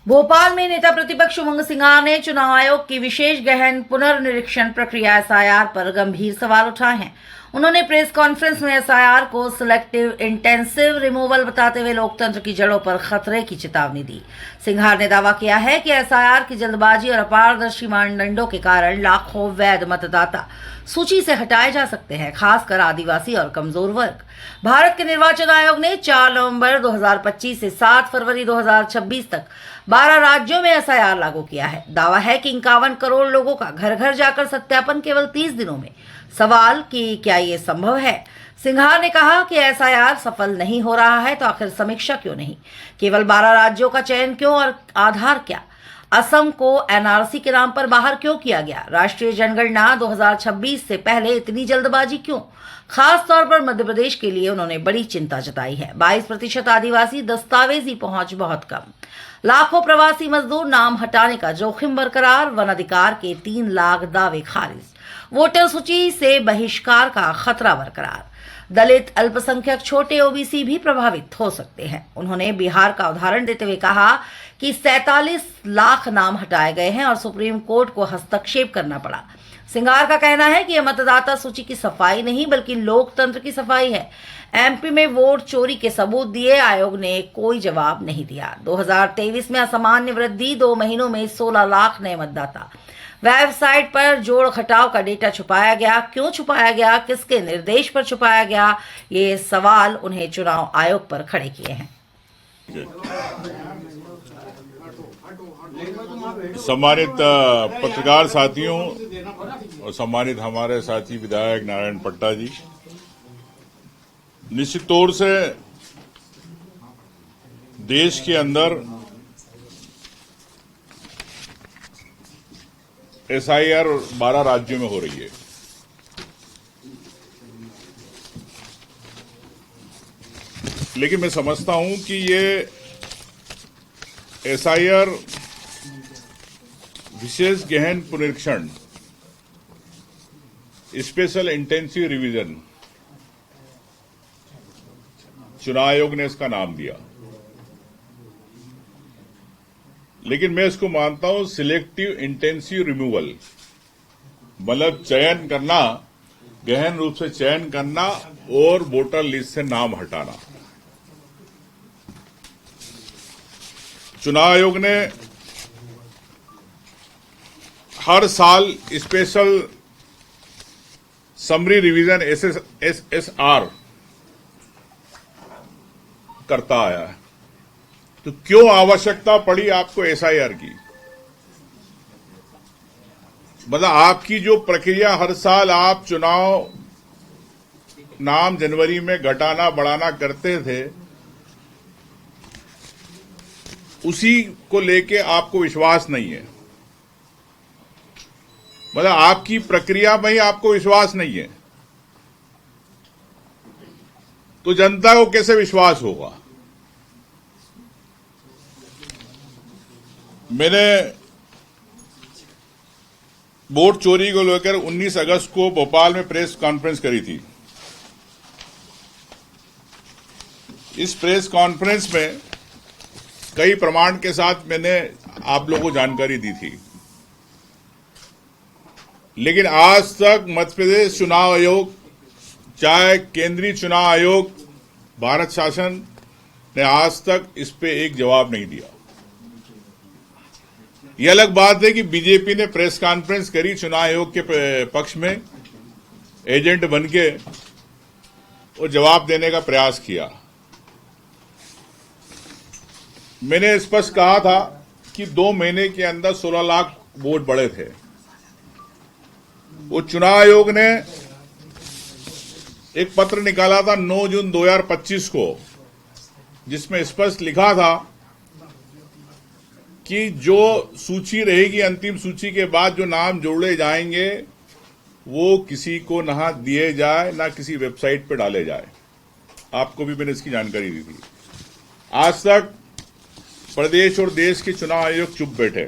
भोपाल में नेता प्रतिपक्ष उमंग सिंघार ने चुनाव आयोग की विशेष गहन पुनर्निरीक्षण प्रक्रिया एसआईआर पर गंभीर सवाल उठाए हैं। उन्होंने प्रेस कॉन्फ्रेंस में एसआईआर को सिलेक्टिव इंटेंसिव रिमूवल बताते हुए लोकतंत्र की जड़ों पर खतरे की चेतावनी दी। सिंघार ने दावा किया है कि एसआईआर की जल्दबाजी और अपारदर्शी मानदंडों के कारण लाखों वैध मतदाता सूची से हटाए जा सकते हैं, खासकर आदिवासी और कमजोर वर्ग। भारत के निर्वाचन आयोग ने 4 नवंबर 2025 से 7 फरवरी 2026 तक 12 राज्यों में एसआईआर लागू किया है। दावा है कि 51 करोड़ लोगों का घर घर जाकर सत्यापन केवल 30 दिनों में। सवाल कि क्या ये संभव है? सिंघार ने कहा कि एसआईआर सफल नहीं हो रहा है तो आखिर समीक्षा क्यों नहीं? केवल 12 राज्यों का चयन क्यों और आधार क्या? असम को एनआरसी के नाम पर बाहर क्यों किया गया? राष्ट्रीय जनगणना 2026 से पहले इतनी जल्दबाजी क्यों? खास तौर पर मध्य प्रदेश के लिए उन्होंने बड़ी चिंता जताई है। 22% आदिवासी दस्तावेजी पहुंच बहुत कम, लाखों प्रवासी मजदूर नाम हटाने का जोखिम बरकरार, वन अधिकार के 3 लाख दावे खारिज, वोटर सूची से बहिष्कार का खतरा बरकरार, दलित अल्पसंख्यक छोटे ओबीसी भी प्रभावित हो सकते हैं। उन्होंने बिहार का उदाहरण देते हुए कहा कि 47 लाख नाम हटाए गए हैं और सुप्रीम कोर्ट को हस्तक्षेप करना पड़ा। सिंघार का कहना है कि यह मतदाता सूची की सफाई नहीं बल्कि लोकतंत्र की सफाई है। एमपी में वोट चोरी के सबूत दिए, आयोग ने कोई जवाब नहीं दिया। 2023 में असामान्य वृद्धि, 2 महीनों में 16 लाख नए मतदाता। वेबसाइट पर जोड़ घटाव का डेटा छुपाया गया, क्यों छुपाया गया, किसके निर्देश पर छुपाया गया, ये सवाल उन्हें चुनाव आयोग पर खड़े किए हैं। सम्मानित पत्रकार साथियों और सम्मानित हमारे साथी विधायक नारायण पट्टा जी, निश्चित तौर से देश के अंदर एसआईआर 12 राज्यों में हो रही है। लेकिन मैं समझता हूं कि ये एसआईआर विशेष गहन पुनरीक्षण, स्पेशल इंटेंसिव रिवीजन, चुनाव आयोग ने इसका नाम दिया, लेकिन मैं इसको मानता हूं सिलेक्टिव इंटेंसिव रिमूवल, मतलब चयन करना, गहन रूप से चयन करना और वोटर लिस्ट से नाम हटाना। चुनाव आयोग ने हर साल स्पेशल समरी रिवीजन एसएसआर करता आया है। तो क्यों आवश्यकता पड़ी आपको एसआईआर की? मतलब आपकी जो प्रक्रिया हर साल आप चुनाव नाम जनवरी में घटाना बढ़ाना करते थे, उसी को लेके आपको विश्वास नहीं है। मतलब आपकी प्रक्रिया में ही आपको विश्वास नहीं है, तो जनता को कैसे विश्वास होगा? मैंने वोट चोरी को लेकर 19 अगस्त को भोपाल में प्रेस कॉन्फ्रेंस करी थी। इस प्रेस कॉन्फ्रेंस में कई प्रमाण के साथ मैंने आप लोगों को जानकारी दी थी, लेकिन आज तक मध्य प्रदेश चुनाव आयोग, चाहे केंद्रीय चुनाव आयोग, भारत शासन ने आज तक इस पे एक जवाब नहीं दिया। यह अलग बात है कि बीजेपी ने प्रेस कॉन्फ्रेंस करी, चुनाव आयोग के पक्ष में एजेंट बनके और जवाब देने का प्रयास किया। मैंने स्पष्ट कहा था कि 2 महीने के अंदर 16 लाख वोट बढ़े थे। वो चुनाव आयोग ने एक पत्र निकाला था 9 जून 2025 को, जिसमें स्पष्ट लिखा था कि जो सूची रहेगी, अंतिम सूची के बाद जो नाम जोड़े जाएंगे, वो किसी को ना दिए जाए, ना किसी वेबसाइट पर डाले जाए। आपको भी मैंने इसकी जानकारी दी थी। आज तक प्रदेश और देश के चुनाव आयोग चुप बैठे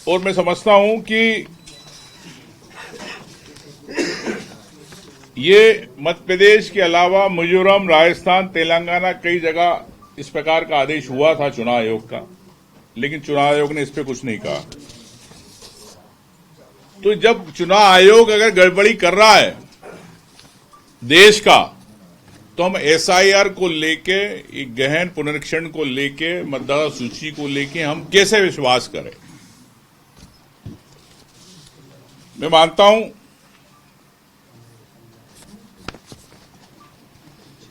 और मैं समझता हूं कि ये मध्य प्रदेश के अलावा मिजोरम, राजस्थान, तेलंगाना कई जगह इस प्रकार का आदेश हुआ था चुनाव आयोग का, लेकिन चुनाव आयोग ने इस पे कुछ नहीं कहा। तो जब चुनाव आयोग अगर गड़बड़ी कर रहा है देश का, तो हम एसआईआर को लेके, एक गहन पुनरीक्षण को लेके, मतदाता सूची को लेके हम कैसे विश्वास करें? मैं मानता हूं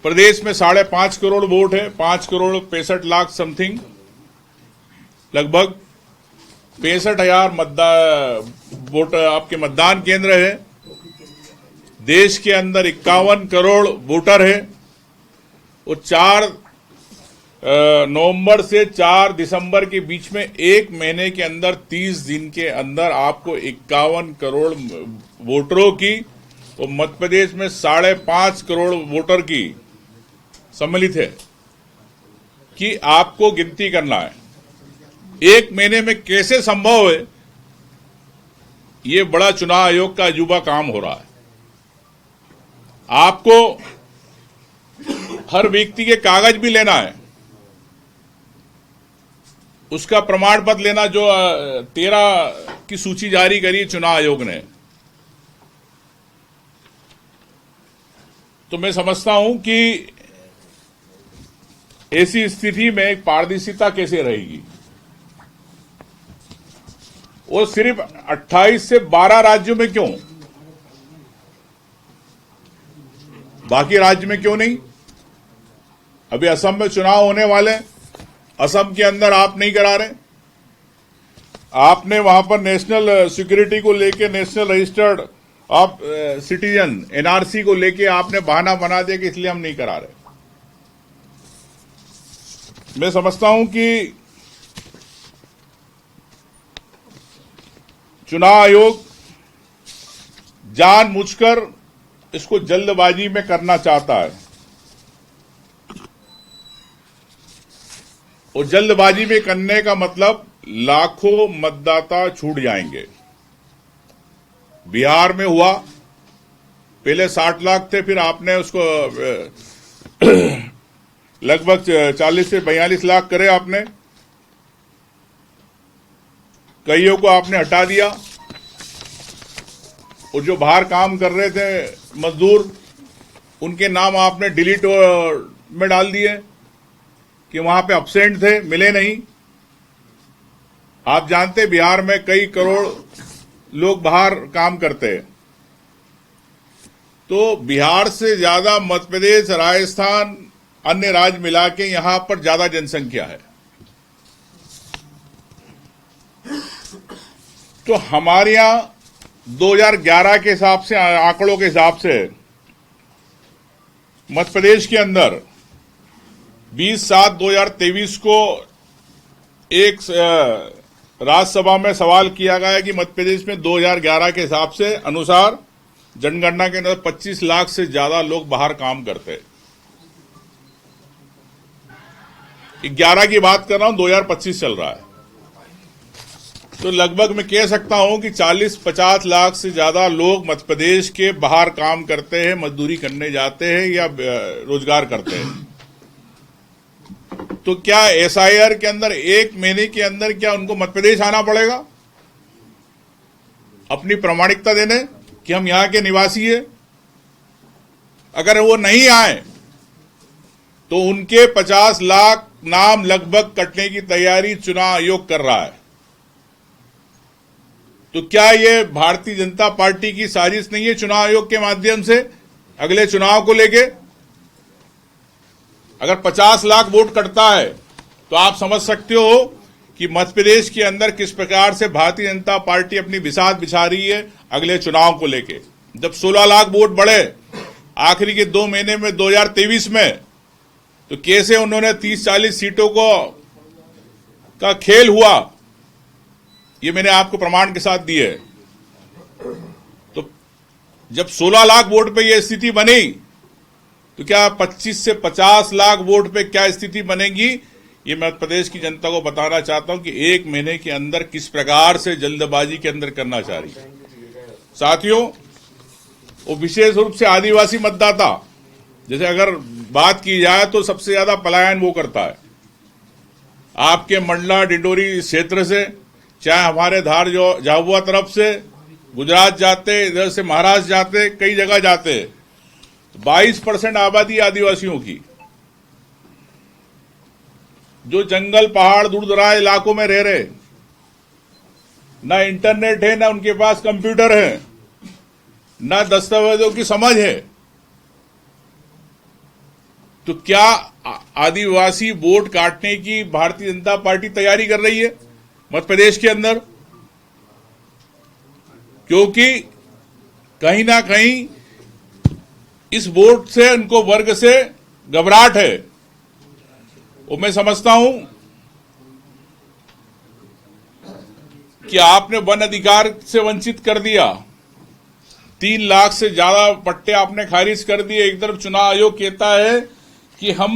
प्रदेश में 5.5 करोड़ वोट है, 5 करोड़ 65 लाख समथिंग, लगभग 65,000 वोट आपके मतदान केंद्र है। देश के अंदर 51 करोड़ वोटर है और 4 नवंबर से 4 दिसंबर के बीच में एक महीने के अंदर 30 दिन के अंदर आपको 51 करोड़ वोटरों की और मध्य प्रदेश में 5.5 करोड़ वोटर की सम्मिलित है कि आपको गिनती करना है। एक महीने में कैसे संभव है? ये बड़ा चुनाव आयोग का अजूबा काम हो रहा है। आपको हर व्यक्ति के कागज भी लेना है, उसका प्रमाण पत्र लेना, जो 13 की सूची जारी करी चुनाव आयोग ने। तो मैं समझता हूं कि ऐसी स्थिति में एक पारदर्शिता कैसे रहेगी? वो सिर्फ 28 से 12 राज्यों में क्यों, बाकी राज्य में क्यों नहीं? अभी असम में चुनाव होने वाले, असम के अंदर आप नहीं करा रहे। आपने वहां पर नेशनल सिक्योरिटी को लेके, national registered of citizen NRC को लेके आपने बहाना बना दिया कि इसलिए हम नहीं करा रहे। मैं समझता हूं कि चुनाव आयोग जानबूझकर इसको जल्दबाजी में करना चाहता है और जल्दबाजी में करने का मतलब लाखों मतदाता छूट जाएंगे। बिहार में हुआ, पहले 60 लाख थे, फिर आपने उसको लगभग 40 से 42 लाख करे आपने। कईयों को आपने हटा दिया और जो बाहर काम कर रहे थे मजदूर, उनके नाम आपने डिलीट में डाल दिए कि वहां पे एब्सेंट थे, मिले नहीं। आप जानते बिहार में कई करोड़ लोग बाहर काम करते हैं। तो बिहार से ज्यादा मध्य प्रदेश, राजस्थान, अन्य राज्य मिला के यहां पर ज्यादा जनसंख्या है। तो हमारे यहां 2011 के हिसाब से, आंकड़ों के हिसाब से मध्य प्रदेश के अंदर 20/7/2023 को एक राज्यसभा में सवाल किया गया कि मध्य प्रदेश में 2011 के हिसाब से अनुसार जनगणना के अंदर 25 लाख से ज्यादा लोग बाहर काम करते हैं। 11 की बात कर रहा हूं, 2025 चल रहा है। तो लगभग मैं कह सकता हूं कि 40-50 लाख से ज्यादा लोग मध्य प्रदेश के बाहर काम करते हैं, मजदूरी करने जाते हैं या रोजगार करते हैं। तो क्या एसआईआर के अंदर एक महीने के अंदर क्या उनको मध्य प्रदेश आना पड़ेगा अपनी प्रामाणिकता देने कि हम यहां के निवासी हैं? अगर वो नहीं आए तो उनके 50 लाख नाम लगभग कटने की तैयारी चुनाव आयोग कर रहा है। तो क्या ये भारतीय जनता पार्टी की साजिश नहीं है चुनाव आयोग के माध्यम से अगले चुनाव को लेके? अगर 50 लाख वोट कटता है तो आप समझ सकते हो कि मध्य प्रदेश के अंदर किस प्रकार से भारतीय जनता पार्टी अपनी बिसात बिछा रही है अगले चुनाव को लेके। जब 16 लाख वोट बढ़े आखिरी के 2 महीने में 2023 में, तो कैसे उन्होंने 30-40 सीटों का खेल हुआ, ये मैंने आपको प्रमाण के साथ दिए। तो जब 16 लाख वोट पे ये स्थिति बनी, तो क्या 25 से 50 लाख वोट पे क्या स्थिति बनेगी? ये मैं प्रदेश की जनता को बताना चाहता हूं कि एक महीने के अंदर किस प्रकार से जल्दबाजी के अंदर करना चाह रही है। साथियों, वो विशेष रूप से आदिवासी मतदाता, जैसे अगर बात की जाए तो सबसे ज्यादा पलायन वो करता है आपके मंडला डिंडोरी क्षेत्र से, चाहे हमारे धार जो झाबुआ तरफ से गुजरात जाते, इधर से महाराष्ट्र जाते, कई जगह जाते। 22% आबादी आदिवासियों की, जो जंगल पहाड़ दूर दराज इलाकों में रह रहे, ना इंटरनेट है, ना उनके पास कंप्यूटर है, ना दस्तावेजों की समझ है। तो क्या आदिवासी वोट काटने की भारतीय जनता पार्टी तैयारी कर रही है मध्य प्रदेश के अंदर? क्योंकि कहीं ना कहीं इस वोट से उनको वर्ग से घबराहट है। वो मैं समझता हूं कि आपने वन अधिकार से वंचित कर दिया, 3 लाख से ज्यादा पट्टे आपने खारिज कर दिए। एक तरफ चुनाव आयोग कहता है कि हम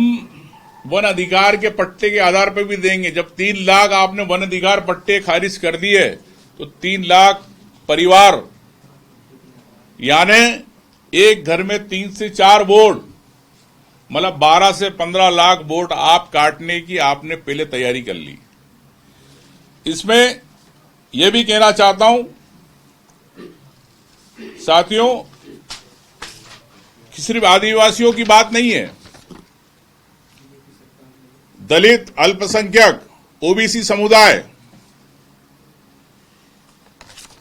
वन अधिकार के पट्टे के आधार पर भी देंगे। जब 3 लाख आपने वन अधिकार पट्टे खारिज कर दिए तो 3 लाख परिवार, यानी एक घर में 3 से 4 वोट, मतलब 12 से 15 लाख वोट आप काटने की आपने पहले तैयारी कर ली। इसमें यह भी कहना चाहता हूं साथियों कि सिर्फ आदिवासियों की बात नहीं है, दलित, अल्पसंख्यक, ओबीसी समुदाय,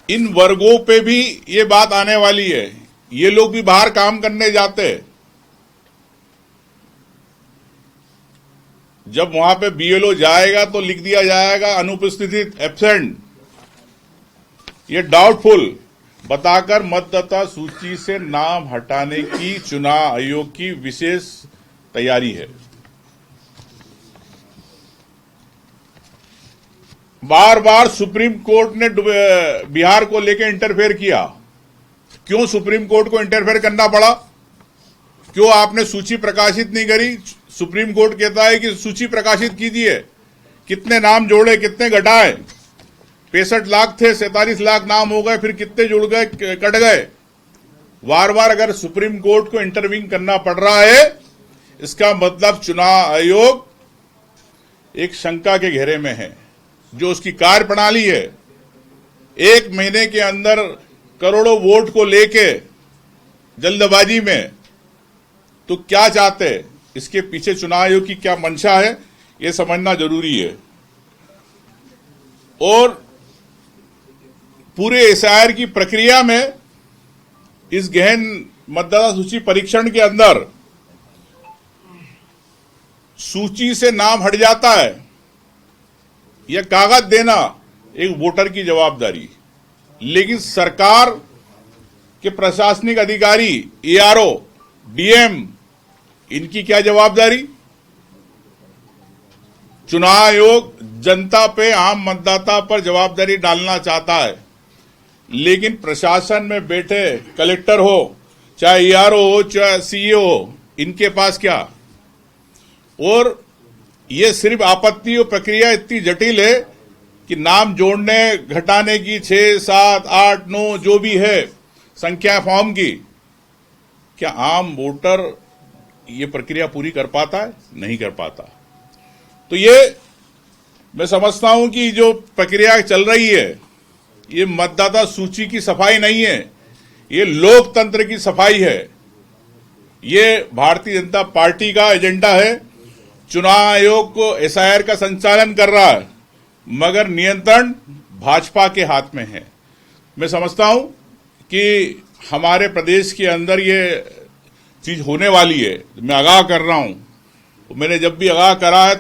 इन वर्गों पे भी ये बात आने वाली है। ये लोग भी बाहर काम करने जाते हैं, जब वहां पे बीएलओ जाएगा तो लिख दिया जाएगा अनुपस्थित, एब्सेंट, ये डाउटफुल बताकर मतदाता सूची से नाम हटाने की चुनाव आयोग की विशेष तैयारी है। बार बार सुप्रीम कोर्ट ने बिहार को लेकर इंटरफेयर किया। क्यों सुप्रीम कोर्ट को इंटरफेयर करना पड़ा? क्यों आपने सूची प्रकाशित नहीं करी? सुप्रीम कोर्ट कहता है कि सूची प्रकाशित कीजिए, कितने नाम जोड़े, कितने घटाए। 65 लाख थे, 47 लाख नाम हो गए, फिर कितने जुड़ गए, कट गए। बार बार अगर सुप्रीम कोर्ट को इंटरवीन करना पड़ रहा है, इसका मतलब चुनाव आयोग एक शंका के घेरे में है। जो उसकी कार्य प्रणाली है, 1 महीने के अंदर करोड़ों वोट को लेके जल्दबाजी में, तो क्या चाहते हैं? इसके पीछे चुनाव आयोग की क्या मंशा है, यह समझना जरूरी है। और पूरे एसआईआर की प्रक्रिया में, इस गहन मतदाता सूची परीक्षण के अंदर सूची से नाम हट जाता है, यह कागज देना एक वोटर की जवाबदारी, लेकिन सरकार के प्रशासनिक अधिकारी, एआरओ, डीएम, इनकी क्या जवाबदारी? चुनाव आयोग जनता पे, आम मतदाता पर जवाबदारी डालना चाहता है, लेकिन प्रशासन में बैठे कलेक्टर हो, चाहे एआरओ हो, चाहे सीईओ हो, इनके पास क्या? और ये सिर्फ आपत्ति और प्रक्रिया इतनी जटिल है कि नाम जोड़ने घटाने की 6, 7, 8, 9 जो भी है संख्या फॉर्म की, क्या आम वोटर ये प्रक्रिया पूरी कर पाता है? नहीं कर पाता। तो ये मैं समझता हूं कि जो प्रक्रिया चल रही है, ये मतदाता सूची की सफाई नहीं है, ये लोकतंत्र की सफाई है। ये भारतीय जनता पार्टी का एजेंडा है। चुनाव आयोग को एसआईआर का संचालन कर रहा है, मगर नियंत्रण भाजपा के हाथ में है। मैं समझता हूं कि हमारे प्रदेश के अंदर ये चीज होने वाली है। मैं आगाह कर रहा हूं, मैंने जब भी आगाह करा है